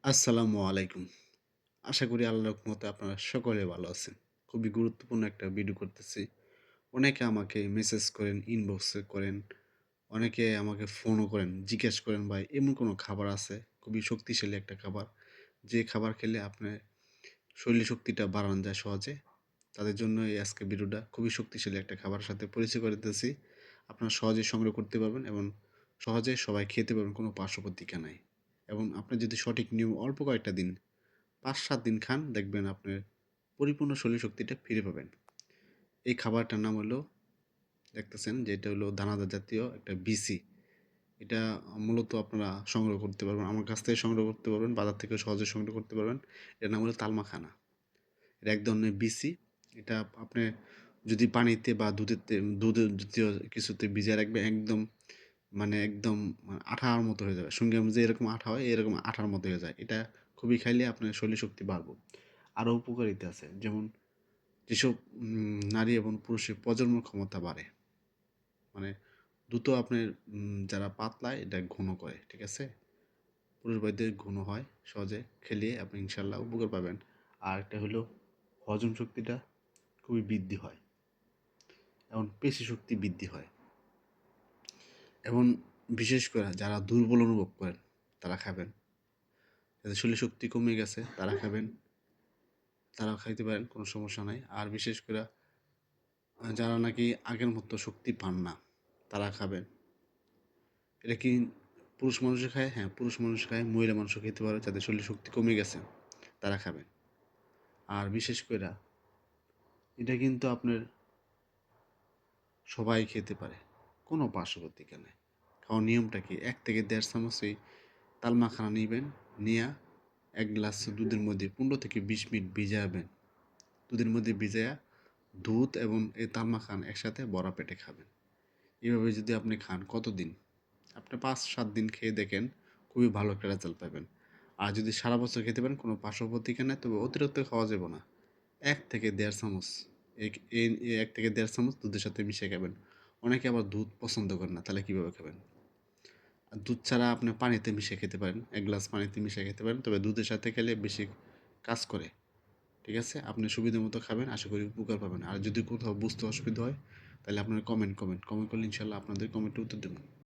আসসালামু আলাইকুম। আশা করি আল্লাহর রহমতে আপনারা সকলে ভালো আছেন। খুবই গুরুত্বপূর্ণ একটা ভিডিও করতেছি। অনেকে আমাকে মেসেজ করেন, ইনবক্সে করেন, অনেকে আমাকে ফোনও করেন, জিজ্ঞেস করেন, "ভাই এমন কোনো খাবার আছে, খুবই শক্তিশালী একটা খাবার, যে খাবার খেলে আপনার শরীর শক্তিটা বাড়ানো যায় সহজে?" তাদের জন্য এই আজকের ভিডিওটা খুবই শক্তিশালী একটা খাবারের সাথে পরিচয় করে দিতেছি। আপনারা সহজেই সংগ্রহ করতে পারবেন এবং সহজে সবাই খেতে পারবেন, কোনো পার্শ্বপ্রতিক্রিয়া নাই। এবং আপনি যদি সঠিক নিয়ম অল্প কয়েকটা দিন ৫-৭ দিন খান, দেখবেন আপনার পরিপূর্ণ শরীর শক্তিটা ফিরে পাবেন। এই খাবারটার নাম হলো, দেখতেছেন যে এটা হলো দানাদার জাতীয় একটা বিসি। এটা মূলত আপনারা সংগ্রহ করতে পারবেন। আমার কাছ থেকে সংগ্রহ করতে পারবেন, বাজার থেকেও সহজে সংগ্রহ করতে পারবেন। এটার নাম হলো তালমাখানা। এটা এক ধরনের বিসি। এটা আপনি যদি পানিতে বা দুধের জাতীয় কিছুতে ভিজায় রাখবেন, একদম একদম আঠার মতো হয়ে যাবে। শুঙ্গের যে এরকম আঠা হয়, এরকম আঠার মতো হয়ে যায়। এটা খুবই খাইলে আপনার শরীর শক্তি বাড়বো। আরও উপকারিতা আছে। যেমন যেসব নারী এবং পুরুষের প্রজনন ক্ষমতা বাড়ে। মানে দ্রুত আপনার যারা পাতলা এটা ঘন করে, ঠিক আছে? পুরুষ ভাইদের ঘন হয় সহজে খেলে আপনি ইনশাআল্লাহ উপকার পাবেন। আর একটা হলো হজম শক্তিটা খুবই বৃদ্ধি হয় এবং পেশি শক্তি বৃদ্ধি হয়। এবং বিশেষ করে যারা দুর্বল অনুভব করেন তারা খাবেন। যাদের শরীর শক্তি কমে গেছে তারা খাবেন। তারাও খাইতে পারেন, কোনো সমস্যা নাই। আর বিশেষ করে যারা নাকি আগের মতো শক্তি পান না তারা খাবেন। এটা কি পুরুষ মানুষে খায়? হ্যাঁ, পুরুষ মানুষ খায়, মহিলা মানুষও খেতে পারে, যাদের শরীর শক্তি কমে গেছে তারা খাবেন। আর বিশেষ কইরা এটা কিন্তু আপনার সবাই খেতে পারে, কোনো পার্শ্বপ্রতিক্রিয়া নাই। খাওয়ার নিয়মটা কি? ১ থেকে ১.৫ চামচ এই তাল মাখানা নিবেন, নিয়া ১ গ্লাস দুধের মধ্যে ১৫ থেকে ২০ মিনিট ভিজাবেন। দুধের মধ্যে ভিজায়া দুধ এবং এই তাল মাখানা একসাথে ভরা পেটে খাবেন। এভাবে যদি আপনি খান কতদিন? আপনি ৫-৭ দিন খেয়ে দেখেন, খুবই ভালো একটা রেজাল্ট পাবেন। আর যদি সারা বছর খেতে পারেন, কোনো পার্শ্বপ্রতিক্রিয়া নাই, তবে অতিরিক্ত খাওয়া যাবে না। ১ থেকে ১.৫ চামচ এক এই ১ থেকে ১.৫ চামচ দুধের সাথে মিশিয়ে খাবেন। অনেকে আবার দুধ পছন্দ করে না, তাহলে কিভাবে খাবেন? আর দুধ ছাড়া আপনি পানিতে মিশিয়ে খেতে পারেন। ১ গ্লাস পানিতে মিশিয়ে খেতে পারেন। তবে দুধের সাথে খেলে বেশি কাজ করে। ঠিক আছে? আপনি সুবিধা মতো খাবেন। আশা করি উপকার পাবেন। আর যদি কোথাও বুঝতে অসুবিধা হয়, তাহলে আপনারা কমেন্ট করবেন। কমেন্ট করলে ইনশাআল্লাহ আপনাদের কমেন্টের উত্তর দেব।